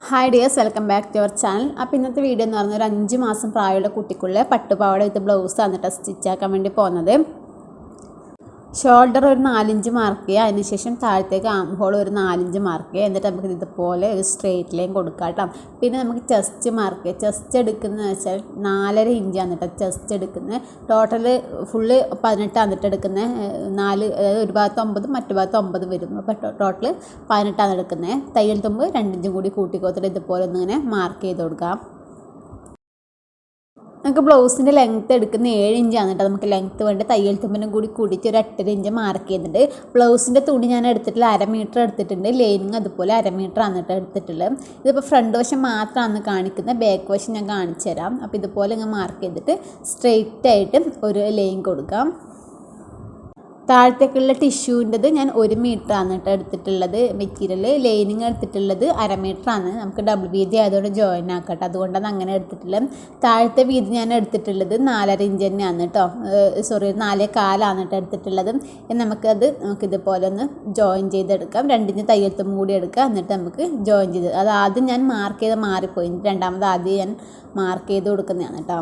Hi dears, welcome back to our channel. അപ്പോൾ ഇന്നത്തെ video എന്ന് പറഞ്ഞാൽ ഒരു 5 മാസം പ്രായമുള്ള കുട്ടിക്കുള്ള പട്ടുപാവാട വിത്ത് ബ്ലൗസ് എന്നിട്ട് സ്റ്റിച്ചാക്കാൻ വേണ്ടി പോകുന്നത്. ഷോൾഡർ ഒരു 4 ഇഞ്ച് മാർക്ക് ചെയ്യുക. അതിനുശേഷം താഴത്തേക്ക് ആം ഹോൾ ഒരു 4 ഇഞ്ച് മാർക്ക് ചെയ്യുക. എന്നിട്ട് നമുക്ക് ഇതുപോലെ ഒരു സ്ട്രെയിറ്റ് ലൈൻ കൊടുക്കാം കേട്ടോ. പിന്നെ നമുക്ക് ചെസ്റ്റ് മാർക്ക് ചെയ്യുക. ചെസ്റ്റ് എടുക്കുന്നതെന്ന് വെച്ചാൽ 4.5 ഇഞ്ച് എന്നിട്ട് ചെസ്റ്റ് എടുക്കുന്നത്. ടോട്ടൽ ഫുള്ള് 18 എന്നിട്ട് എടുക്കുന്നത്. 4 അതായത് ഒരു ഭാഗത്ത് 9 മറ്റു ഭാഗത്ത് 9 വരും. അപ്പോൾ ടോട്ടൽ 18 എടുക്കുന്നത്. തയ്യൽ തുമ്പ് 2 ഇഞ്ചും കൂടി കൂട്ടിക്കോത്തിട്ട് ഇതുപോലെ ഒന്നിങ്ങനെ മാർക്ക് ചെയ്ത് കൊടുക്കാം. നമുക്ക് ബ്ലൗസിൻ്റെ ലെങ്ത്ത് എടുക്കുന്ന 7 ഇഞ്ചാണ് കേട്ടോ. നമുക്ക് ലെങ്ത്ത് വേണ്ടി തയ്യൽ തുമ്പിനും കൂടി കൂടിയിട്ട് ഒരു 8.5 ഇഞ്ച് മാർക്ക് ചെയ്തിട്ടുണ്ട്. ബ്ലൗസിൻ്റെ തുണി ഞാൻ എടുത്തിട്ടുള്ള 1/2 മീറ്റർ എടുത്തിട്ടുണ്ട്. ലൈനിങ് അതുപോലെ 1/2 മീറ്റർ എന്നിട്ട് എടുത്തിട്ടുള്ളത്. ഇതിപ്പോൾ ഫ്രണ്ട് വശം മാത്രമാണ് കാണിക്കുന്നത്, ബാക്ക് വശം ഞാൻ കാണിച്ചു തരാം. അപ്പോൾ ഇതുപോലെ ഇങ്ങനെ മാർക്ക് ചെയ്തിട്ട് സ്ട്രെയിറ്റ് ആയിട്ട് ഒരു ലൈൻ കൊടുക്കാം. താഴത്തേക്കുള്ള ടിഷ്യൂവിൻ്റെത് ഞാൻ 1 മീറ്റർ ആണ് കേട്ടോ എടുത്തിട്ടുള്ളത്. മെറ്റീരിയൽ ലൈനിങ് എടുത്തിട്ടുള്ളത് 1/2 മീറ്റർ ആണ്. നമുക്ക് ഡബിൾ വീതി ആയതുകൊണ്ട് ജോയിൻ ആക്കട്ടെ, അതുകൊണ്ടാണ് അങ്ങനെ എടുത്തിട്ടുള്ളത്. താഴത്തെ വീതി ഞാൻ എടുത്തിട്ടുള്ളത് 4.5 ഇഞ്ച് തന്നെയാണ് കേട്ടോ. 4.25 കേട്ടോ എടുത്തിട്ടുള്ളത്. നമുക്കിതുപോലെ ഒന്ന് ജോയിൻ ചെയ്തെടുക്കാം. 2 ഇഞ്ച് തയ്യൽ തുമ്പ് കൂടി എടുക്കുക. എന്നിട്ട് നമുക്ക് ജോയിൻ ചെയ്ത് അത് ആദ്യം ഞാൻ മാർക്ക് ചെയ്ത് മാറിപ്പോയി. രണ്ടാമത് ആദ്യം ഞാൻ മാർക്ക് ചെയ്ത് കൊടുക്കുന്നതാണ് കേട്ടോ.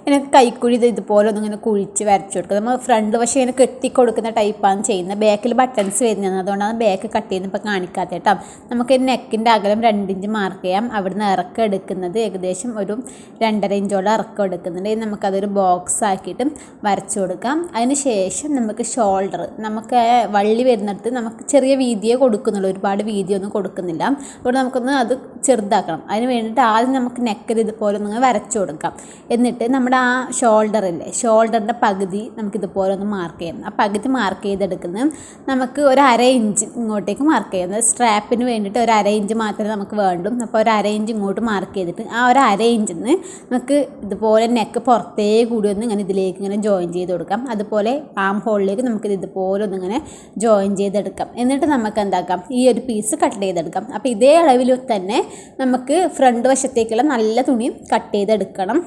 എനിക്ക് കൈക്കുഴി ഇതുപോലെ ഒന്നിങ്ങനെ കുഴിച്ച് വരച്ച് കൊടുക്കുക. നമ്മൾ ഫ്രണ്ട് വശം ഇങ്ങനെ കെട്ടിക്കൊടുക്കുന്ന ടൈപ്പാണ് ചെയ്യുന്നത്. ബാക്കിൽ ബട്ടൺസ് വരുന്നതാണ്, അതുകൊണ്ടാണ് ബാക്ക് കട്ട് ചെയ്യുന്നത് ഇപ്പോൾ കാണിക്കാത്ത കേട്ടോ. നമുക്ക് നെക്കിൻ്റെ അകലം 2 ഇഞ്ച് മാർക്ക് ചെയ്യാം. അവിടുന്ന് ഇറക്കം എടുക്കുന്നത് ഏകദേശം ഒരു 2.5 ഇഞ്ചോളം ഇറക്കം എടുക്കുന്നുണ്ട്. നമുക്കതൊരു ബോക്സ് ആക്കിയിട്ട് വരച്ച് കൊടുക്കാം. അതിന് ശേഷം നമുക്ക് ഷോൾഡർ, നമുക്ക് വള്ളി വരുന്നിടത്ത് നമുക്ക് ചെറിയ വീതിയെ കൊടുക്കുന്നുള്ളൂ, ഒരുപാട് വീതിയൊന്നും കൊടുക്കുന്നില്ല. അപ്പോൾ നമുക്കൊന്ന് അത് ചെറുതാക്കണം. അതിന് വേണ്ടിയിട്ട് ആദ്യം നമുക്ക് നെക്കിൽ ഇതുപോലെ ഒന്ന് വരച്ച് കൊടുക്കാം. എന്നിട്ട് നമ്മുടെ ആ ഷോൾഡറില്ലേ, ഷോൾഡറിൻ്റെ പകുതി നമുക്കിതുപോലെ ഒന്ന് മാർക്ക് ചെയ്യാം. ആ പകുതി മാർക്ക് ചെയ്തെടുക്കുന്നത് നമുക്ക് ഒരു 1/2 ഇഞ്ച് ഇങ്ങോട്ടേക്ക് മാർക്ക് ചെയ്യുന്നത്. സ്ട്രാപ്പിന് വേണ്ടിയിട്ട് ഒരു 1/2 ഇഞ്ച് മാത്രമേ നമുക്ക് വേണ്ടും. അപ്പോൾ ഒരു 1/2 ഇഞ്ച് ഇങ്ങോട്ട് മാർക്ക് ചെയ്തിട്ട് ആ ഒരു 1/2 ഇഞ്ചിൽ നിന്ന് നമുക്ക് ഇതുപോലെ നെക്ക് പുറത്തേ കൂടി ഒന്ന് ഇങ്ങനെ ഇതിലേക്ക് ഇങ്ങനെ ജോയിൻ ചെയ്ത് കൊടുക്കാം. അതുപോലെ ആം ഹോളിലേക്ക് നമുക്കിത് ഇതുപോലെ ഒന്നിങ്ങനെ ജോയിൻ ചെയ്തെടുക്കാം. എന്നിട്ട് നമുക്ക് എന്താക്കാം, ഈ ഒരു പീസ് കട്ട് ചെയ്തെടുക്കാം. അപ്പോൾ ഇതേ അളവിൽ തന്നെ നമുക്ക് ഫ്രണ്ട് വശത്തേക്കുള്ള നല്ല തുണി കട്ട് ചെയ്തെടുക്കണം.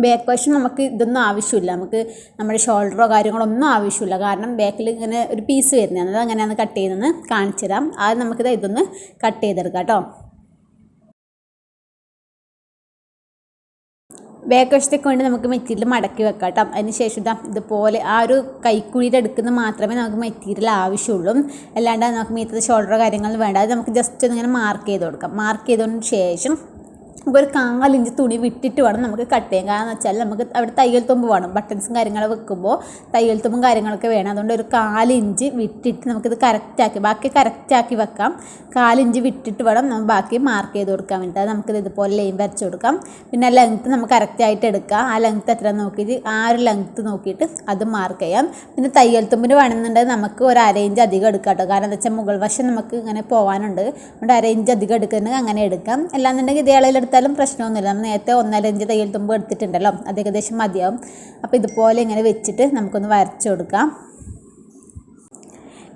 ബാക്ക് വശം നമുക്ക് ഇതൊന്നും ആവശ്യമില്ല, നമുക്ക് നമ്മുടെ ഷോൾഡറോ കാര്യങ്ങളോ ഒന്നും ആവശ്യമില്ല. കാരണം ബാക്കിൽ ഇങ്ങനെ ഒരു പീസ് വരുന്നതാണ്, അത് അങ്ങനെയാണ് കട്ട് ചെയ്യുന്നതെന്ന് കാണിച്ചു തരാം. അത് നമുക്കിത് ഇതൊന്ന് കട്ട് ചെയ്തെടുക്കാം കേട്ടോ. ബാക്ക് വശത്തേക്ക് വേണ്ടി നമുക്ക് മെറ്റീരിയൽ മടക്കി വെക്കാം കേട്ടോ. അതിന് ശേഷം ഇതുപോലെ ആ ഒരു കൈക്കുഴിയുടെ എടുക്കുന്ന മാത്രമേ നമുക്ക് മെറ്റീരിയൽ ആവശ്യമുള്ളൂ. അല്ലാണ്ട് നമുക്ക് മീറ്റർ ഷോൾഡറോ കാര്യങ്ങളൊന്നും വേണ്ട. അത് നമുക്ക് ജസ്റ്റ് ഒന്നിങ്ങനെ മാർക്ക് ചെയ്ത് കൊടുക്കാം. മാർക്ക് ചെയ്തതിന് ശേഷം ഒരു 1/4 ഇഞ്ച് തുണി വിട്ടിട്ട് വേണം നമുക്ക് കട്ട് ചെയ്യാൻ. കാരണം എന്ന് വെച്ചാൽ നമുക്ക് അവിടെ തയ്യൽ തുമ്പ് വേണം, ബട്ടൺസും കാര്യങ്ങളും വെക്കുമ്പോൾ തയ്യൽ തുമ്പും കാര്യങ്ങളൊക്കെ വേണം. അതുകൊണ്ട് ഒരു 1/4 ഇഞ്ച് വിട്ടിട്ട് നമുക്കിത് കറക്റ്റാക്കി ബാക്കി കറക്റ്റാക്കി വെക്കാം. 1/4 ഇഞ്ച് വിട്ടിട്ട് വേണം നമ്മൾ ബാക്കി മാർക്ക് ചെയ്ത് കൊടുക്കാൻ വേണ്ടിയിട്ട്. അത് നമുക്കിത് ഇതുപോലെ ലൈൻ വരച്ച് കൊടുക്കാം. പിന്നെ ലെങ്ത്ത് നമുക്ക് കറക്റ്റായിട്ട് എടുക്കാം. ആ ലെങ്ത്ത് എത്ര നോക്കിയിട്ട് ആ ഒരു ലെങ്ത്ത് നോക്കിയിട്ട് അത് മാർക്ക് ചെയ്യാം. പിന്നെ തയ്യൽ തുമ്പിന് വേണമെന്നുണ്ടെങ്കിൽ നമുക്ക് ഒരു 1/2 ഇഞ്ച് അധികം എടുക്കാം കേട്ടോ. കാരണം എന്താ വെച്ചാൽ മുകൾ വശം നമുക്ക് ഇങ്ങനെ പോകാനുണ്ട്, അതുകൊണ്ട് 1/2 ഇഞ്ച് അധികം എടുക്കുന്നുണ്ടെങ്കിൽ അങ്ങനെ എടുക്കാം. അല്ലാന്നുണ്ടെങ്കിൽ ഇതേ അളവിലെടുത്താലും പ്രശ്നമൊന്നുമില്ല. നമ്മൾ നേരത്തെ 1.5 ഇഞ്ച് തയ്യൽ തുമ്പ് എടുത്തിട്ടുണ്ടല്ലോ, അത് ഏകദേശം മതിയാവും. അപ്പോൾ ഇതുപോലെ ഇങ്ങനെ വെച്ചിട്ട് നമുക്കൊന്ന് വരച്ച് കൊടുക്കാം.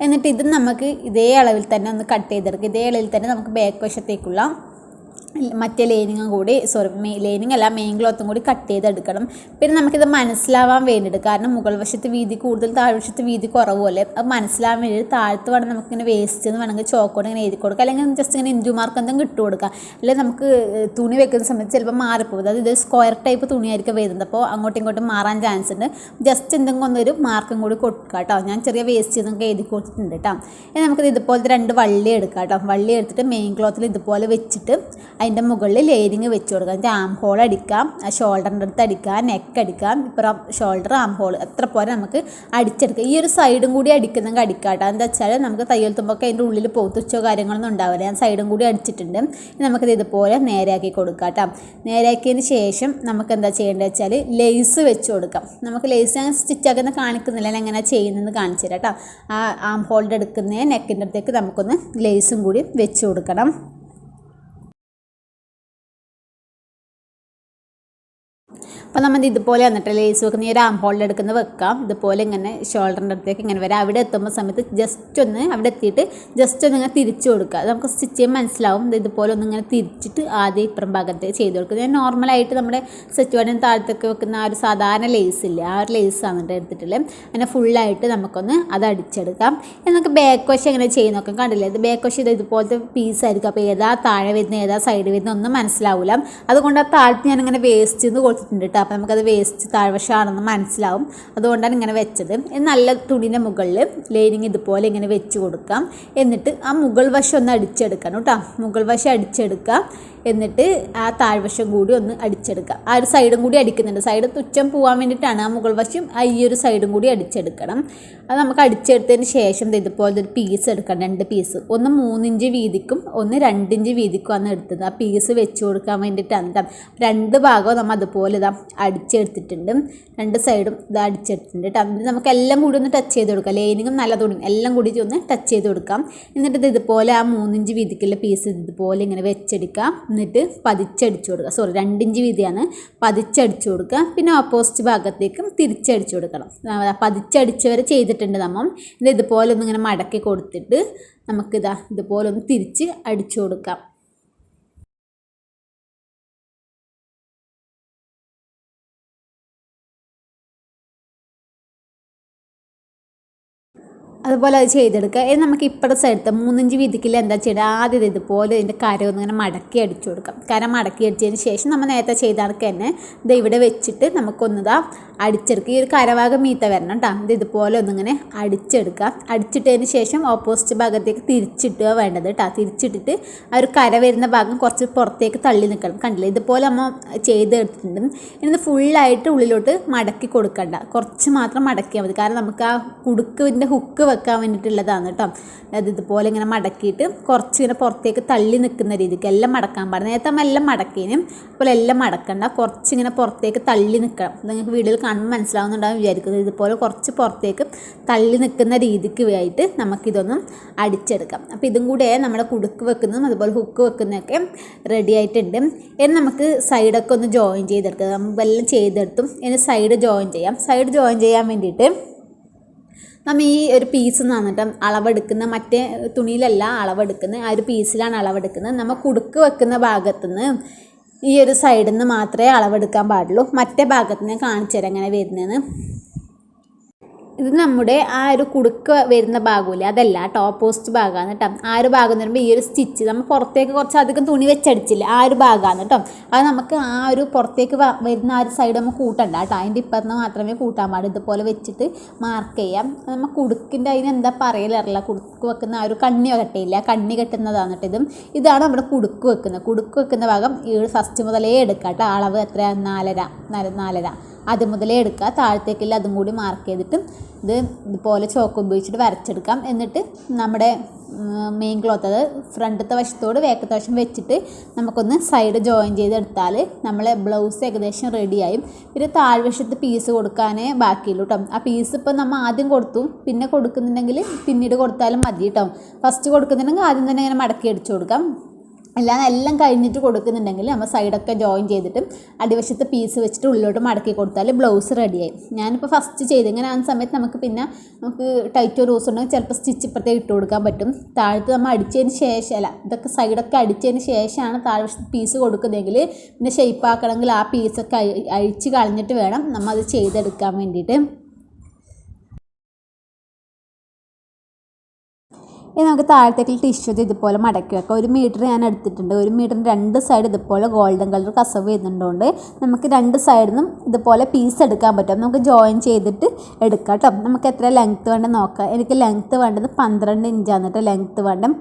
എന്നിട്ട് ഇത് നമുക്ക് ഇതേ അളവിൽ തന്നെ ഒന്ന് കട്ട് ചെയ്തെടുക്കാം. ഇതേ അളവിൽ തന്നെ നമുക്ക് ബാക്ക് വശത്തേക്കുള്ള മറ്റേ ലൈനിങ്ങും കൂടി ലൈനിങ് അല്ല മെയിൻ ക്ലോത്തും കൂടി കട്ട് ചെയ്തെടുക്കണം. പിന്നെ നമുക്കിത് മനസ്സിലാവാൻ വേണ്ടിയിട്ട്, കാരണം മുകൾ വശത്ത് വീതി കൂടുതൽ താഴ്വശത്ത് വീതി കുറവുമല്ലേ, അത് മനസ്സിലാവാൻ വേണ്ടിയിട്ട് താഴത്ത് വേണം നമുക്കിങ്ങനെ വേസ്റ്റ് എന്ന് വേണമെങ്കിൽ ചോക്കോട് ഇങ്ങനെ എഴുതി കൊടുക്കുക. അല്ലെങ്കിൽ ജസ്റ്റ് ഇങ്ങനെ ഇഞ്ചു മാർക്ക് എന്തെങ്കിലും ഇട്ട് കൊടുക്കുക. അല്ലെങ്കിൽ നമുക്ക് തുണി വെക്കുന്ന സമയത്ത് ചിലപ്പോൾ മാറിപ്പോകും. അത് ഇത് സ്ക്വയർ ടൈപ്പ് തുണിയായിരിക്കും വരുന്നത്, അപ്പോൾ അങ്ങോട്ടും ഇങ്ങോട്ടും മാറാൻ ചാൻസ് ഉണ്ട്. ജസ്റ്റ് എന്തെങ്കിലും ഒന്നൊരു മാർക്കും കൂടി കൊടുക്കുക കേട്ടോ. ഞാൻ ചെറിയ വേസ്റ്റ് എന്നൊക്കെ എഴുതി കൊടുത്തിട്ടുണ്ട് കേട്ടോ. ഇനി നമുക്കിത് ഇതുപോലത്തെ 2 വള്ളി എടുക്കാം കേട്ടോ. വള്ളി എടുത്തിട്ട് മെയിൻ ക്ലോത്തിൽ ഇതുപോലെ വെച്ചിട്ട് അതിൻ്റെ മുകളിൽ ലെയറിങ് വെച്ച് കൊടുക്കാം. എന്നിട്ട് ആം ഹോൾ അടിക്കാം, ഷോൾഡറിൻ്റെ അടുത്ത് അടിക്കാം, നെക്ക് അടിക്കാം, ഇപ്പുറം ഷോൾഡർ ആം ഹോൾ എത്ര പോലെ നമുക്ക് അടിച്ചെടുക്കാം. ഈ ഒരു സൈഡും കൂടി അടിക്കുന്നെങ്കിൽ അടിക്കാം കേട്ടോ. എന്താ വെച്ചാൽ നമുക്ക് തയ്യൽ തുമ്പൊക്കെ അതിൻ്റെ ഉള്ളിൽ പോത്തുച്ചോ കാര്യങ്ങളൊന്നും ഉണ്ടാവില്ല. ഞാൻ സൈഡും കൂടി അടിച്ചിട്ടുണ്ട്. നമുക്കിത് ഇതുപോലെ നേരെയാക്കി കൊടുക്കാം കേട്ടോ. നേരെയാക്കിയതിന് ശേഷം നമുക്ക് എന്താ ചെയ്യേണ്ടത് വെച്ചാൽ ലേസ് വെച്ച് കൊടുക്കാം. നമുക്ക് ലേസ് ഞാൻ സ്റ്റിച്ചാക്കുന്ന കാണിക്കുന്നില്ല, എങ്ങനെ ചെയ്യുന്നതെന്ന് കാണിച്ചു തരാം കേട്ടോ. ആ ആം ഹോൾഡ് എടുക്കുന്ന നെക്കിൻ്റെ അടുത്തേക്ക് നമുക്കൊന്ന് ലേസും കൂടി വെച്ച് കൊടുക്കണം. അപ്പോൾ നമ്മൾ ഇതുപോലെ വന്നിട്ട് ലേസ് വെക്കുന്ന ഈ ഒരു ആം ഹോളിൽ എടുക്കുന്ന വെക്കാം. ഇതുപോലെ ഇങ്ങനെ ഷോൾഡറിൻ്റെ അടുത്തേക്ക് ഇങ്ങനെ വരാം. അവിടെ എത്തുമ്പോൾ സമയത്ത് ജസ്റ്റ് ഒന്ന് അവിടെ എത്തിയിട്ട് ജസ്റ്റ് ഒന്ന് ഇങ്ങനെ തിരിച്ചു കൊടുക്കുക. അത് നമുക്ക് സ്റ്റിച്ച് ചെയ്യാൻ മനസ്സിലാവും. ഇതുപോലെ ഒന്ന് ഇങ്ങനെ തിരിച്ചിട്ട് ആദ്യം ഇപ്പുറം ഭാഗത്തേക്ക് ചെയ്ത് കൊടുക്കുക. ഞാൻ നോർമലായിട്ട് നമ്മുടെ സ്റ്റിച്ച് ബട്ടൺ താഴത്തേക്ക് വെക്കുന്ന ആ ഒരു സാധാരണ ലേസ് ഇല്ല, ആ ഒരു ലേസാണ് എടുത്തിട്ടുള്ളത്. അങ്ങനെ ഫുള്ളായിട്ട് നമുക്കൊന്ന് അത് അടിച്ചെടുക്കാം. നമുക്ക് ബാക്ക് വശം എങ്ങനെ ചെയ്യുന്ന നോക്കാം. കണ്ടില്ലേ, ഇത് ബാക്ക് വശം ഇതുപോലത്തെ പീസായിരിക്കും. അപ്പോൾ ഏതാ താഴെ വരുന്ന ഏതാ സൈഡ് വരുന്ന ഒന്നും മനസ്സിലാവില്ല. അതുകൊണ്ട് ആ താഴത്ത് ഞാനിങ്ങനെ വേസ്റ്റ് ചെയ്ത് കൊടുത്തിട്ടുണ്ട് കേട്ടോ. അപ്പോൾ നമുക്കത് വേസ്റ്റ് താഴ്വശമാണെന്ന് മനസ്സിലാവും. അതുകൊണ്ടാണ് ഇങ്ങനെ വെച്ചത്. നല്ല തുണിൻ്റെ മുകളിൽ ലൈനിങ് ഇതുപോലെ ഇങ്ങനെ വെച്ച് കൊടുക്കാം. എന്നിട്ട് ആ മുകൾ വശം ഒന്ന് അടിച്ചെടുക്കണം കേട്ടോ. മുകൾ വശം അടിച്ചെടുക്കാം. എന്നിട്ട് ആ താഴ്വശം കൂടി ഒന്ന് അടിച്ചെടുക്കാം. ആ ഒരു സൈഡും കൂടി അടിക്കുന്നുണ്ട്. സൈഡ് തുച്ഛം പോകാൻ വേണ്ടിയിട്ടാണ്. ആ മുകൾ വശം ഈ ഒരു സൈഡും കൂടി അടിച്ചെടുക്കണം. അത് നമുക്ക് അടിച്ചെടുത്തതിന് ശേഷം ഇതുപോലത്തെ ഒരു പീസ് എടുക്കണം. 2 പീസ്, ഒന്ന് 3 ഇഞ്ച് വീതിക്കും ഒന്ന് 2 ഇഞ്ച് വീതിക്കുമാണ് എടുത്തത്. ആ പീസ് വെച്ച് കൊടുക്കാൻ വേണ്ടിയിട്ടാണ്. 2 ഭാഗവും നമ്മൾ അതുപോലെ ഇതാ അടിച്ചെടുത്തിട്ടുണ്ട്. 2 സൈഡും ഇത് അടിച്ചെടുത്തിട്ടുണ്ട് കേട്ടോ. എന്നിട്ട് നമുക്ക് എല്ലാം കൂടി ഒന്ന് ടച്ച് ചെയ്ത് കൊടുക്കാം. ലൈനിങ്ങും നല്ല തുണിയും എല്ലാം കൂടി ഒന്ന് ടച്ച് ചെയ്ത് കൊടുക്കാം. എന്നിട്ട് ഇത് ഇതുപോലെ ആ 3 ഇഞ്ച് വീതിക്കുള്ള പീസ് ഇതുപോലെ ഇങ്ങനെ വെച്ചെടുക്കാം. എന്നിട്ട് പതിച്ചടിച്ചു കൊടുക്കുക. 2 ഇഞ്ച് വീതിയാണ്, പതിച്ചടിച്ചു കൊടുക്കുക. പിന്നെ ഓപ്പോസിറ്റ് ഭാഗത്തേക്കും തിരിച്ചടിച്ചു കൊടുക്കണം. പതിച്ചടിച്ച് വരെ ചെയ്തിട്ടുണ്ട് നമ്മൾ. ഇത് ഇതുപോലെ ഒന്ന് ഇങ്ങനെ മടക്കി കൊടുത്തിട്ട് നമുക്കിതാ ഇതുപോലെ ഒന്ന് തിരിച്ച് അടിച്ചു കൊടുക്കാം. അതുപോലെ അത് ചെയ്തെടുക്കുക. ഇനി നമുക്ക് ഇപ്പോഴത്തെ സൈഡത്തെ 3 ഇഞ്ച് വീതിക്കില്ല എന്താ ചെയ്യുക, ആദ്യം ഇതുപോലെ ഇതിൻ്റെ കര ഒന്ന് ഇങ്ങനെ മടക്കി അടിച്ചു കൊടുക്കാം. കര മടക്കി അടിച്ചതിന് ശേഷം നമ്മൾ നേരത്തെ ചെയ്ത കണക്ക് തന്നെ ഇത് ഇവിടെ വെച്ചിട്ട് നമുക്കൊന്നിതാ അടിച്ചെടുക്കുക. ഈ ഒരു കരഭാഗം മീത്ത വരണം കേട്ടോ. ഇത് ഇതുപോലെ ഒന്നിങ്ങനെ അടിച്ചെടുക്കുക. അടിച്ചിട്ടതിന് ശേഷം ഓപ്പോസിറ്റ് ഭാഗത്തേക്ക് തിരിച്ചിട്ടുക വേണ്ടത് കേട്ടോ. തിരിച്ചിട്ടിട്ട് ആ ഒരു കര വരുന്ന ഭാഗം കുറച്ച് പുറത്തേക്ക് തള്ളി നിൽക്കണം. കണ്ടില്ലേ, ഇതുപോലെ നമ്മൾ ചെയ്തെടുത്തിട്ടുണ്ട്. ഇനി ഫുള്ളായിട്ട് ഉള്ളിലോട്ട് മടക്കി കൊടുക്കണ്ട, കുറച്ച് മാത്രം മടക്കിയാൽ മതി. കാരണം നമുക്ക് ആ കുടുക്കിൻ്റെ ഹുക്ക് വെക്കാൻ വേണ്ടിയിട്ടുള്ളതാണ് കേട്ടോ. അത് ഇതുപോലെ ഇങ്ങനെ മടക്കിയിട്ട് കുറച്ച് ഇങ്ങനെ പുറത്തേക്ക് തള്ളി നിൽക്കുന്ന രീതിക്ക് എല്ലാം മടക്കാൻ പാടില്ല. നേരത്തെ നമ്മൾ എല്ലാം മടക്കിനും അതുപോലെ എല്ലാം മടക്കണ്ട, കുറച്ചിങ്ങനെ പുറത്തേക്ക് തള്ളി നിൽക്കണം. നിങ്ങൾക്ക് വീഡിയോയിൽ കാണുമ്പോൾ മനസ്സിലാവുന്നുണ്ടാകും വിചാരിക്കുന്നത്. ഇതുപോലെ കുറച്ച് പുറത്തേക്ക് തള്ളി നിൽക്കുന്ന രീതിക്ക് ആയിട്ട് നമുക്കിതൊന്നും അടിച്ചെടുക്കാം. അപ്പോൾ ഇതും കൂടെ നമ്മുടെ കുടുക്ക് വെക്കുന്നതും അതുപോലെ ഹുക്ക് വെക്കുന്നതൊക്കെ റെഡി ആയിട്ടുണ്ട്. ഇനി നമുക്ക് സൈഡൊക്കെ ഒന്ന് ജോയിൻ ചെയ്തെടുക്കുക. നമുക്ക് എല്ലാം ചെയ്തെടുത്തും ഇനി സൈഡ് ജോയിൻ ചെയ്യാം. സൈഡ് ജോയിൻ ചെയ്യാൻ വേണ്ടിയിട്ട് നമ്മൾ ഈ ഒരു പീസ് നിന്നിട്ട് അളവെടുക്കുന്ന, മറ്റേ തുണിയിലല്ല അളവെടുക്കുന്നത്, ആ ഒരു പീസിലാണ് അളവെടുക്കുന്നത്. നമ്മൾ കുടുക്ക് വെക്കുന്ന ഭാഗത്തുനിന്ന് ഈ ഒരു സൈഡിൽ നിന്ന് മാത്രമേ അളവെടുക്കാൻ പാടുള്ളൂ. മറ്റേ ഭാഗത്ത് നിന്ന് കാണിച്ചു തരാം എങ്ങനെ വരുന്നതെന്ന്. ഇത് നമ്മുടെ ആ ഒരു കുടുക്ക് വരുന്ന ഭാഗമില്ല, അതല്ല ടോപ്പ് പോസ്റ്റ് ഭാഗമാണ് കേട്ടോ. ആ ഒരു ഭാഗം എന്ന് പറയുമ്പോൾ ഈ ഒരു സ്റ്റിച്ച് നമ്മൾ പുറത്തേക്ക് കുറച്ച് അധികം തുണി വെച്ചടിച്ചില്ല, ആ ഒരു ഭാഗമാണ് കേട്ടോ. അത് നമുക്ക് ആ ഒരു പുറത്തേക്ക് വരുന്ന ആ ഒരു സൈഡ് നമുക്ക് കൂട്ടണ്ട കേട്ടോ. അതിൻ്റെ ഇപ്പുറത്ത് മാത്രമേ കൂട്ടാൻ പാടുള്ളൂ. ഇതുപോലെ വെച്ചിട്ട് മാർക്ക് ചെയ്യാം. നമ്മൾ കുടുക്കിൻ്റെ അതിന് എന്താ പറയലറിയില്ല, കുടുക്ക് വെക്കുന്ന ആ ഒരു കണ്ണി കെട്ടിയില്ല, കണ്ണി കെട്ടുന്നതാണ് കേട്ടോ. ഇതാണ് നമ്മുടെ കുടുക്ക് വെക്കുന്നത്. കുടുക്ക് വെക്കുന്ന ഭാഗം ഈ ഫസ്റ്റ് മുതലേ എടുക്കാം കേട്ടോ. അളവ് എത്ര, 4.5 അത് മുതലേ എടുക്കുക. താഴത്തേക്കില്ല അതും കൂടി മാർക്ക് ചെയ്തിട്ട് ഇത് ഇതുപോലെ ചോക്ക് ഉപയോഗിച്ചിട്ട് വരച്ചെടുക്കാം. എന്നിട്ട് നമ്മുടെ മെയിൻ ക്ലോത്ത്, അത് ഫ്രണ്ടത്തെ വശത്തോട് ബാക്കത്തെ വശം വെച്ചിട്ട് നമുക്കൊന്ന് സൈഡ് ജോയിൻ ചെയ്തെടുത്താൽ നമ്മളെ ബ്ലൗസ് ഏകദേശം റെഡിയായും. പിന്നെ താഴ്വശത്ത് പീസ് കൊടുക്കാനേ ബാക്കിയുള്ളൂ കേട്ടോ. ആ പീസ് ഇപ്പോൾ നമ്മൾ ആദ്യം കൊടുത്തു, പിന്നെ കൊടുക്കുന്നുണ്ടെങ്കിൽ പിന്നീട് കൊടുത്താലും മതി കേട്ടോ. ഫസ്റ്റ് കൊടുക്കുന്നുണ്ടെങ്കിൽ ആദ്യം തന്നെ ഇങ്ങനെ മടക്കി അടിച്ചു കൊടുക്കാം. അല്ലാതെ എല്ലാം കഴിഞ്ഞിട്ട് കൊടുക്കുന്നുണ്ടെങ്കിൽ നമ്മൾ സൈഡൊക്കെ ജോയിൻ ചെയ്തിട്ട് അടിവശത്ത് പീസ് വെച്ചിട്ട് ഉള്ളിലോട്ട് മടക്കി കൊടുത്താൽ ബ്ലൗസ് റെഡിയായി. ഞാനിപ്പോൾ ഫസ്റ്റ് ചെയ്ത് ഇങ്ങനെ ആ സമയത്ത് നമുക്ക് ടൈറ്റോ ലൂസ് ഉണ്ടെങ്കിൽ ചിലപ്പോൾ സ്റ്റിച്ച് ഇപ്പുറത്തേക്ക് ഇട്ട് കൊടുക്കാൻ പറ്റും. താഴത്ത് നമ്മൾ അടിച്ചതിന് ശേഷം, അല്ല ഇതൊക്കെ സൈഡൊക്കെ അടിച്ചതിന് ശേഷമാണ് താഴ്വശത്ത് പീസ് കൊടുക്കുന്നതെങ്കിൽ പിന്നെ ഷേപ്പ് ആക്കണമെങ്കിൽ ആ പീസൊക്കെ അഴിച്ച് കളഞ്ഞിട്ട് വേണം നമ്മൾ അത് ചെയ്തെടുക്കാൻ വേണ്ടിയിട്ട്. ഇനി നമുക്ക് താഴത്തേക്ക് ടിഷ്യൂ ഇതുപോലെ മടക്കി വെക്കാം. 1 മീറ്റർ ഞാൻ എടുത്തിട്ടുണ്ട്. 1 മീറ്ററിന് 2 സൈഡ് ഇതുപോലെ ഗോൾഡൻ കളർ കസവ് വരുന്നുണ്ട്. നമുക്ക് 2 സൈഡിൽ നിന്നും ഇതുപോലെ പീസ് എടുക്കാൻ പറ്റും. നമുക്ക് ജോയിൻ ചെയ്തിട്ട് എടുക്കാം കേട്ടോ. നമുക്ക് എത്ര ലെങ്ത്ത് വേണ്ടത് നോക്കാം. എനിക്ക് ലെങ്ത്ത് വേണ്ടത് 12 ഇഞ്ചാണ് കേട്ടോ. ലെങ്ത്ത് വേണ്ട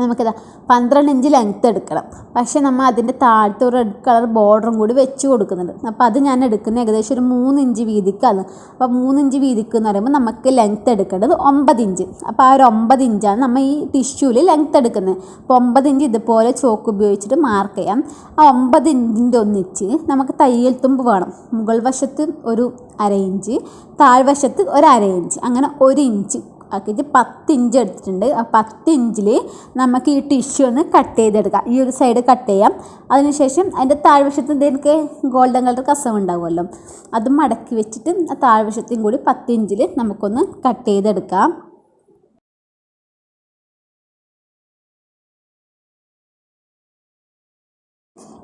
നമുക്കിതാ 12 ഇഞ്ച് ലെങ്ത്ത് എടുക്കണം. പക്ഷേ നമ്മൾ അതിൻ്റെ താഴത്ത് ഒരു റെഡ് കളർ ബോർഡറും കൂടി വെച്ച് കൊടുക്കുന്നുണ്ട്. അപ്പോൾ അത് ഞാൻ എടുക്കുന്നത് ഏകദേശം ഒരു 3 ഇഞ്ച് വീതിക്കാണ്. അപ്പോൾ 3 ഇഞ്ച് വീതിക്ക് എന്ന് പറയുമ്പോൾ നമുക്ക് ലെങ്ത്ത് എടുക്കേണ്ടത് 9 ഇഞ്ച്. അപ്പോൾ ആ ഒരു 9 ഇഞ്ചാണ് നമ്മൾ ഈ ടിഷ്യൂവിൽ ലെങ്ത്ത് എടുക്കുന്നത്. അപ്പോൾ 9 ഇഞ്ച് ഇതുപോലെ ചോക്ക് ഉപയോഗിച്ചിട്ട് മാർക്ക് ചെയ്യാം. ആ 9 ഇഞ്ചിൻ്റെ ഒന്നിച്ച് നമുക്ക് തയ്യൽ തുമ്പ് വേണം. മുകൾ വശത്ത് ഒരു 1/2 ഇഞ്ച്, താഴ്വശത്ത് ഒരു 1/2 ഇഞ്ച്, അങ്ങനെ 1 ഇഞ്ച് ആക്കിയിട്ട് 10 ഇഞ്ച് എടുത്തിട്ടുണ്ട്. ആ 10 ഇഞ്ചിൽ നമുക്ക് ഈ ടിഷ്യൂ ഒന്ന് കട്ട് ചെയ്തെടുക്കാം. ഈ ഒരു സൈഡ് കട്ട് ചെയ്യാം. അതിനുശേഷം അതിൻ്റെ താഴ്വശത്ത് എനിക്ക് ഗോൾഡൻ കളർ കസവ് ഉണ്ടാവുമല്ലോ, അത് മടക്കി വെച്ചിട്ട് ആ താഴ്വശത്തെയും കൂടി 10 ഇഞ്ചിൽ നമുക്കൊന്ന് കട്ട് ചെയ്തെടുക്കാം.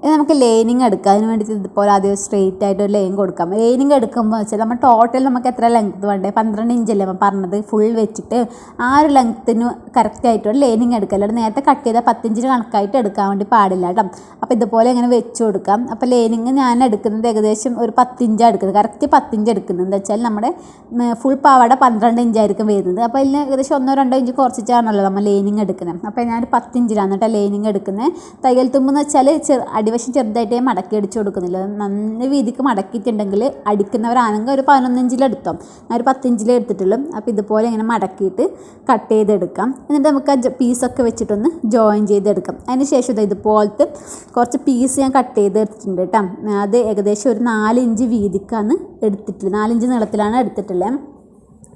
ഇനി നമുക്ക് ലൈനിങ് എടുക്കാം. അതിന് വേണ്ടിയിട്ട് ഇതുപോലെ ആദ്യം സ്ട്രെയിറ്റ് ആയിട്ട് ഒരു ലൈൻ കൊടുക്കാം. ലൈനിങ് എടുക്കുമ്പോൾ വെച്ചാൽ നമ്മൾ ടോട്ടൽ നമുക്ക് എത്ര ലെങ്ത്ത് വേണ്ടേ, 12 ഇഞ്ചല്ലേ നമ്മൾ പറഞ്ഞത്, ഫുൾ വെച്ചിട്ട് ആ ഒരു ലെങ്ത്തിന് കറക്റ്റായിട്ട് ഒരു ലൈനിങ് എടുക്കുക. അല്ലാതെ നേരത്തെ കട്ട് ചെയ്താൽ 10 ഇഞ്ചിന് കണക്കായിട്ട് എടുക്കാൻ വേണ്ടി പാടില്ല കേട്ടോ. അപ്പോൾ ഇതുപോലെ ഇങ്ങനെ വെച്ച് കൊടുക്കാം. അപ്പോൾ ലൈനിങ് ഞാൻ എടുക്കുന്നത് ഏകദേശം ഒരു 10 ഇഞ്ചാണ് എടുക്കുന്നത്, കറക്റ്റ് 10 ഇഞ്ച് എടുക്കുന്നത്. എന്താ വെച്ചാൽ നമ്മുടെ ഫുൾ പാവാട 12 ഇഞ്ചായിരിക്കും വരുന്നത്. അപ്പോൾ ഇതിന് ഏകദേശം 1-2 ഇഞ്ച് കുറച്ചിട്ടാണല്ലോ നമ്മൾ ലൈനിങ് എടുക്കുന്നത്. അപ്പോൾ ഞാൻ 10 ഇഞ്ചിലാണ് കേട്ടോ ലൈനിങ് എടുക്കുന്നത്. തയ്യൽ തുമ്പെന്ന് വെച്ചാൽ അടിവശം ചെറുതായിട്ടേ മടക്കി അടിച്ചു കൊടുക്കുന്നില്ല. നന്ന വീതിക്ക് മടക്കിയിട്ടുണ്ടെങ്കിൽ അടിക്കുന്നവരാണെങ്കിൽ ഒരു 11 ഇഞ്ചിലെടുത്തോ, ഞാൻ ഒരു 10 ഇഞ്ചിലേ എടുത്തിട്ടുള്ളൂ. അപ്പോൾ ഇതുപോലെ ഇങ്ങനെ മടക്കിയിട്ട് കട്ട് ചെയ്തെടുക്കാം. എന്നിട്ട് നമുക്ക് ആ പീസൊക്കെ വെച്ചിട്ടൊന്ന് ജോയിൻ ചെയ്തെടുക്കാം. അതിന് ശേഷം ഇതുപോലത്തെ കുറച്ച് പീസ് ഞാൻ കട്ട് ചെയ്തെടുത്തിട്ടുണ്ട് കേട്ടോ. അത് ഏകദേശം ഒരു 4 ഇഞ്ച് വീതിക്കാണ് എടുത്തിട്ടുള്ളത്, 4 ഇഞ്ച് നീളത്തിലാണ് എടുത്തിട്ടുള്ളത്.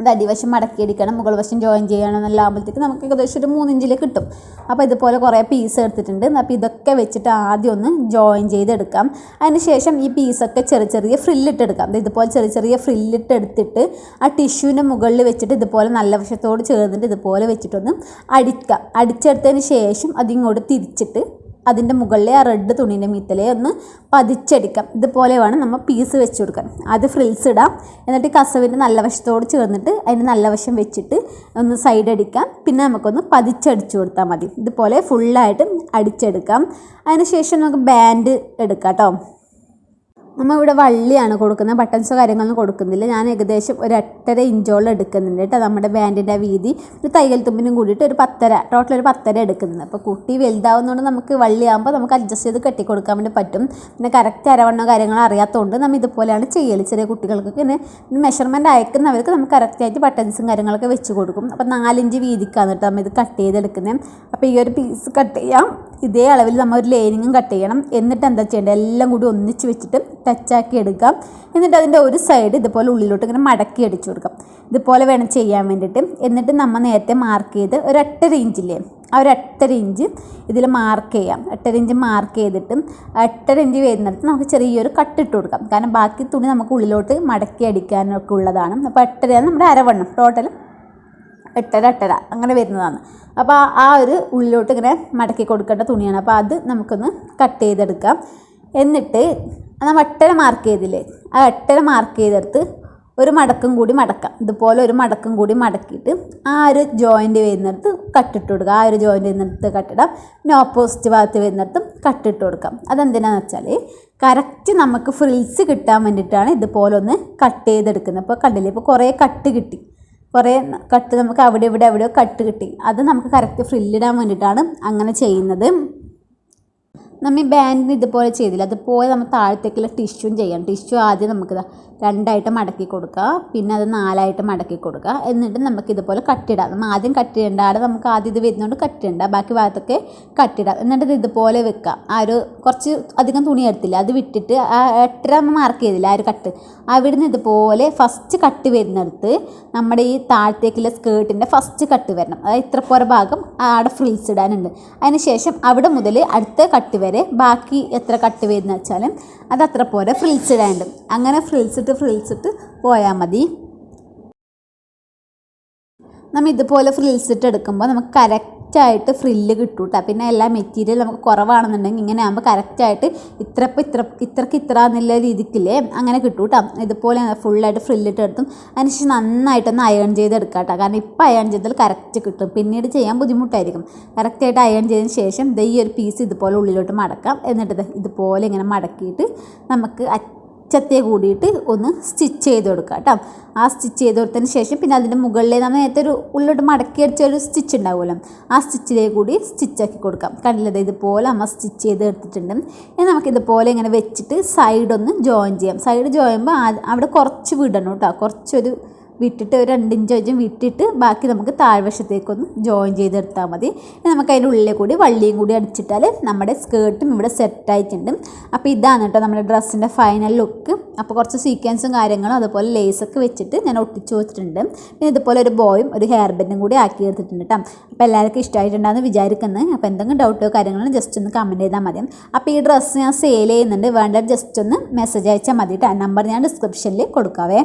അത് അടിവശം മടക്കിയടിക്കണം, മുകൾ വശം ജോയിൻ ചെയ്യണമെന്നെല്ലാം ആകുമ്പോഴത്തേക്ക് നമുക്ക് ഏകദേശം ഒരു 3 ഇഞ്ചിൽ കിട്ടും. അപ്പോൾ ഇതുപോലെ കുറേ പീസ് എടുത്തിട്ടുണ്ട്. അപ്പോൾ ഇതൊക്കെ വെച്ചിട്ട് ആദ്യം ഒന്ന് ജോയിൻ ചെയ്തെടുക്കാം. അതിന് ശേഷം ഈ പീസൊക്കെ ചെറിയ ഫ്രില്ലിട്ടെടുക്കാം. ഇതുപോലെ ചെറിയ ഫ്രില്ലിട്ട് എടുത്തിട്ട് ആ ടിഷ്യൂവിൻ്റെ മുകളിൽ വെച്ചിട്ട് ഇതുപോലെ നല്ല വശത്തോട് ചേർന്നിട്ട് ഇതുപോലെ വെച്ചിട്ടൊന്ന് അടിക്കാം. അടിച്ചെടുത്തതിന് ശേഷം അതിങ്ങോട്ട് തിരിച്ചിട്ട് അതിൻ്റെ മുകളിലെ ആ റെഡ് തുണീൻ്റെ മീത്തലേ ഒന്ന് പതിച്ചടിക്കാം. ഇതുപോലെ വേണം നമ്മൾ പീസ് വെച്ച് കൊടുക്കാൻ. അത് ഫ്രിൽസ് ഇടാം. എന്നിട്ട് കസവിൻ്റെ നല്ല വശത്തോട് ചേർന്നിട്ട് അതിൻ്റെ നല്ല വശം വെച്ചിട്ട് ഒന്ന് സൈഡ് അടിക്കാം. പിന്നെ നമുക്കൊന്ന് പതിച്ചടിച്ചു കൊടുത്താൽ മതി. ഇതുപോലെ ഫുള്ളായിട്ട് അടിച്ചെടുക്കാം. അതിന് ശേഷം നമുക്ക് ബാൻഡ് എടുക്കാം കേട്ടോ. നമ്മൾ ഇവിടെ വള്ളിയാണ് കൊടുക്കുന്നത്, ബട്ടൺസോ കാര്യങ്ങളൊന്നും കൊടുക്കുന്നില്ല. ഞാൻ ഏകദേശം ഒരു 8.5 ഇഞ്ചോളം എടുക്കുന്നുണ്ട് കേട്ടോ. നമ്മുടെ ബാൻഡിൻ്റെ വീതി ഒരു തയ്യൽ തുമ്പിനും കൂടിയിട്ട് ഒരു 10.5, ടോട്ടൽ ഒരു 10.5 എടുക്കുന്നുണ്ട്. അപ്പോൾ കുട്ടി വലുതാവുന്നതുകൊണ്ട് നമുക്ക് വള്ളിയാകുമ്പോൾ നമുക്ക് അഡ്ജസ്റ്റ് ചെയ്ത് കെട്ടിക്കൊടുക്കാൻ വേണ്ടി പറ്റും. പിന്നെ കറക്റ്റ് അരവണ്ണോ കാര്യങ്ങളോ അറിയാത്തതുകൊണ്ട് നമ്മൾ ഇതുപോലെയാണ് ചെയ്യൽ. ചെറിയ കുട്ടികൾക്ക് പിന്നെ മെഷർമെൻറ്റ് അയക്കുന്നവർക്ക് നമുക്ക് കറക്റ്റായിട്ട് ബട്ടൺസും കാര്യങ്ങളൊക്കെ വെച്ച് കൊടുക്കും. അപ്പോൾ 4 ഇഞ്ച് വീതിക്കാണ് കേട്ടോ നമ്മൾ ഇത് കട്ട് ചെയ്തെടുക്കുന്നത്. അപ്പോൾ ഈ ഒരു പീസ് കട്ട് ചെയ്യാം. ഇതേ അളവിൽ നമ്മൾ ഒരു ലൈനിങ്ങും കട്ട് ചെയ്യണം. എന്നിട്ട് എന്താ ചെയ്യേണ്ടത്, എല്ലാം കൂടി ഒന്നിച്ച് വെച്ചിട്ട് ടച്ചാക്കി എടുക്കാം. എന്നിട്ട് അതിൻ്റെ ഒരു സൈഡ് ഇതുപോലെ ഉള്ളിലോട്ട് ഇങ്ങനെ മടക്കി അടിച്ചു കൊടുക്കാം. ഇതുപോലെ വേണം ചെയ്യാൻ വേണ്ടിയിട്ട്. എന്നിട്ട് നമ്മൾ നേരത്തെ മാർക്ക് ചെയ്ത് ഒരു 8.5 ഇഞ്ചില്ലേ, ആ ഒരു 8.5 ഇഞ്ച് ഇതിൽ മാർക്ക് ചെയ്യാം. 8.5 ഇഞ്ച് മാർക്ക് ചെയ്തിട്ട് 8.5 ഇഞ്ച് വരുന്നിടത്ത് നമുക്ക് ചെറിയൊരു കട്ടിട്ട് കൊടുക്കാം. കാരണം ബാക്കി തുണി നമുക്ക് ഉള്ളിലോട്ട് മടക്കി അടിക്കാനൊക്കെ ഉള്ളതാണ്. അപ്പോൾ 8.5 നമ്മുടെ അരവണ്ണം, ടോട്ടൽ 8.5 അങ്ങനെ വരുന്നതാണ്. അപ്പോൾ ആ ഒരു ഉള്ളിലോട്ട് ഇങ്ങനെ മടക്കി കൊടുക്കേണ്ട തുണിയാണ്. അപ്പോൾ അത് നമുക്കൊന്ന് കട്ട് ചെയ്തെടുക്കാം. എന്നിട്ട് നമ്മൾ 8.5 മാർക്ക് ചെയ്തില്ലേ, ആ 8.5 മാർക്ക് ചെയ്തെടുത്ത് ഒരു മടക്കും കൂടി മടക്കാം. ഇതുപോലെ ഒരു മടക്കും കൂടി മടക്കിയിട്ട് ആ ഒരു ജോയിൻ്റ് വരുന്നിടത്ത് കട്ടിട്ട് കൊടുക്കുക. ആ ഒരു ജോയിൻ്റ് വരുന്നിടത്ത് കട്ടിടാം. പിന്നെ ഓപ്പോസിറ്റ് ഭാഗത്ത് വരുന്നിടത്തും കട്ടിട്ട് കൊടുക്കാം. അതെന്തിനാന്ന് വെച്ചാൽ കറക്റ്റ് നമുക്ക് ഫ്രിൽസ് കിട്ടാൻ വേണ്ടിയിട്ടാണ് ഇതുപോലെ ഒന്ന് കട്ട് ചെയ്തെടുക്കുന്നത്. ഇപ്പോൾ കണ്ടില്ലേ, ഇപ്പോൾ കുറേ കട്ട് കിട്ടി, കുറേ കട്ട് നമുക്ക് അവിടെ എവിടെയോ കട്ട് കിട്ടി. അത് നമുക്ക് കറക്റ്റ് ഫ്രില്ലിടാൻ വേണ്ടിയിട്ടാണ് അങ്ങനെ ചെയ്യുന്നത്. നമ്മൾ ഈ ബാൻഡിന് ഇതുപോലെ ചെയ്തില്ല, അതുപോലെ നമ്മൾ താഴത്തേക്കുള്ള ടിഷ്യൂം ചെയ്യണം. ടിഷ്യൂ ആദ്യം നമുക്ക് 2ആയിട്ട് മടക്കി കൊടുക്കുക, പിന്നെ അത് 4ആയിട്ട് മടക്കി കൊടുക്കുക. എന്നിട്ട് നമുക്ക് ഇതുപോലെ കട്ടിടാം. നമ്മൾ ആദ്യം കട്ടിടേണ്ട, അവിടെ നമുക്ക് ആദ്യം ഇത് വരുന്നതുകൊണ്ട് കട്ടിടേണ്ട, ബാക്കി ഭാഗത്തൊക്കെ കട്ടിടാം. എന്നിട്ട് ഇത് ഇതുപോലെ വെക്കാം. ആ ഒരു കുറച്ച് അധികം തുണി എടുത്തില്ല, അത് വിട്ടിട്ട് ആ 8.5 നമ്മൾ മാർക്ക് ചെയ്തില്ല, ആ ഒരു കട്ട് അവിടുന്ന് ഇതുപോലെ ഫസ്റ്റ് കട്ട് വരുന്നിടത്ത് നമ്മുടെ ഈ താഴത്തേക്കുള്ള സ്കേർട്ടിൻ്റെ ഫസ്റ്റ് കട്ട് വരണം. അതായത് ഇത്ര പോര ഭാഗം അവിടെ ഫ്രിൽസ് ഇടാനുണ്ട്. അതിന് ശേഷം അവിടെ മുതൽ അടുത്ത കട്ട് വരെ ബാക്കി എത്ര കട്ട് വരുന്ന വെച്ചാൽ അത് അത്ര പോലെ ഫ്രിൽസ് ഇടാനുണ്ട്. അങ്ങനെ ഫ്രിൽസ് ഇട്ട് പോയാൽ മതി. നമ്മൾ ഇതുപോലെ ഫ്രിൽസ് ഇട്ട് എടുക്കുമ്പോൾ നമുക്ക് കറക്റ്റായിട്ട് ഫ്രില്ല് കിട്ടും കേട്ടോ. പിന്നെ എല്ലാ മെറ്റീരിയൽ നമുക്ക് കുറവാണെന്നുണ്ടെങ്കിൽ ഇങ്ങനെ ആകുമ്പോൾ കറക്റ്റായിട്ട് ഇത്രക്ക് എന്നുള്ള രീതിക്കില്ലേ അങ്ങനെ കിട്ടും കേട്ടോ. ഇതുപോലെ ഫുള്ളായിട്ട് ഫ്രില്ലിട്ട് എടുത്തും അതിനുശേഷം നന്നായിട്ടൊന്ന് അയൺ ചെയ്തെടുക്കാം കേട്ടോ. കാരണം ഇപ്പോൾ അയൺ ചെയ്താൽ കറക്റ്റ് കിട്ടും, പിന്നീട് ചെയ്യാൻ ബുദ്ധിമുട്ടായിരിക്കും. കറക്റ്റായിട്ട് അയൺ ചെയ്തതിന് ശേഷം ഈ ഒരു പീസ് ഇതുപോലെ ഉള്ളിലോട്ട് മടക്കാം. എന്നിട്ട് ഇതുപോലെ ഇങ്ങനെ മടക്കിയിട്ട് നമുക്ക് അറ്റത്തെ കൂടിയിട്ട് ഒന്ന് സ്റ്റിച്ച് ചെയ്ത് കൊടുക്കുക കേട്ടോ. ആ സ്റ്റിച്ച് ചെയ്ത് കൊടുത്തതിന് ശേഷം പിന്നെ അതിൻ്റെ മുകളിൽ നമ്മൾ നേരത്തെ ഒരു ഉള്ളിലോട്ട് മടക്കി അടിച്ച ഒരു സ്റ്റിച്ച് ഉണ്ടാവുമല്ലോ, ആ സ്റ്റിച്ചിലേക്ക് കൂടി സ്റ്റിച്ചാക്കി കൊടുക്കാം. കണ്ടില്ലത് ഇതുപോലെ നമ്മൾ സ്റ്റിച്ച് ചെയ്ത് എടുത്തിട്ടുണ്ട്. ഇനി നമുക്കിതുപോലെ ഇങ്ങനെ വെച്ചിട്ട് സൈഡൊന്ന് ജോയിൻ ചെയ്യാം. സൈഡ് ജോയിൻ ചെയ്യുമ്പോൾ അവിടെ കുറച്ച് വിടണം കേട്ടോ, കുറച്ചൊരു വിട്ടിട്ട് ഒരു 2 ഇഞ്ച് വെച്ചും വിട്ടിട്ട് ബാക്കി നമുക്ക് താഴ്വശത്തേക്കൊന്ന് ജോയിൻ ചെയ്തെടുത്താൽ മതി. നമുക്ക് അതിൻ്റെ ഉള്ളിൽ കൂടി വള്ളിയും കൂടി അടിച്ചിട്ടാൽ നമ്മുടെ സ്കേർട്ടും ഇവിടെ സെറ്റായിട്ടുണ്ട്. അപ്പോൾ ഇതാണ് കേട്ടോ നമ്മുടെ ഡ്രസ്സിൻ്റെ ഫൈനൽ ലുക്ക്. അപ്പോൾ കുറച്ച് സീക്വൻസും കാര്യങ്ങളും അതുപോലെ ലേസൊക്കെ വെച്ചിട്ട് ഞാൻ ഒട്ടിച്ചു വെച്ചിട്ടുണ്ട്. പിന്നെ ഇതുപോലെ ഒരു ബോയും ഒരു ഹെയർ ബാൻഡും കൂടി ആക്കി എടുത്തിട്ടുണ്ട് കേട്ടോ. അപ്പോൾ എല്ലാവർക്കും ഇഷ്ടമായിട്ടുണ്ടാകുന്ന വിചാരിക്കുന്നത്. അപ്പോൾ എന്തെങ്കിലും ഡൗട്ടോ കാര്യങ്ങളോ ജസ്റ്റ് ഒന്ന് കമൻറ്റ് ചെയ്താൽ മതി. അപ്പോൾ ഈ ഡ്രസ്സ് ഞാൻ സെയിൽ ചെയ്യുന്നുണ്ട്, വേണ്ട ജസ്റ്റ് ഒന്ന് മെസ്സേജ് അയച്ചാൽ മതി കേട്ടോ. നമ്പർ ഞാൻ ഡിസ്ക്രിപ്ഷനിൽ കൊടുക്കാവേ.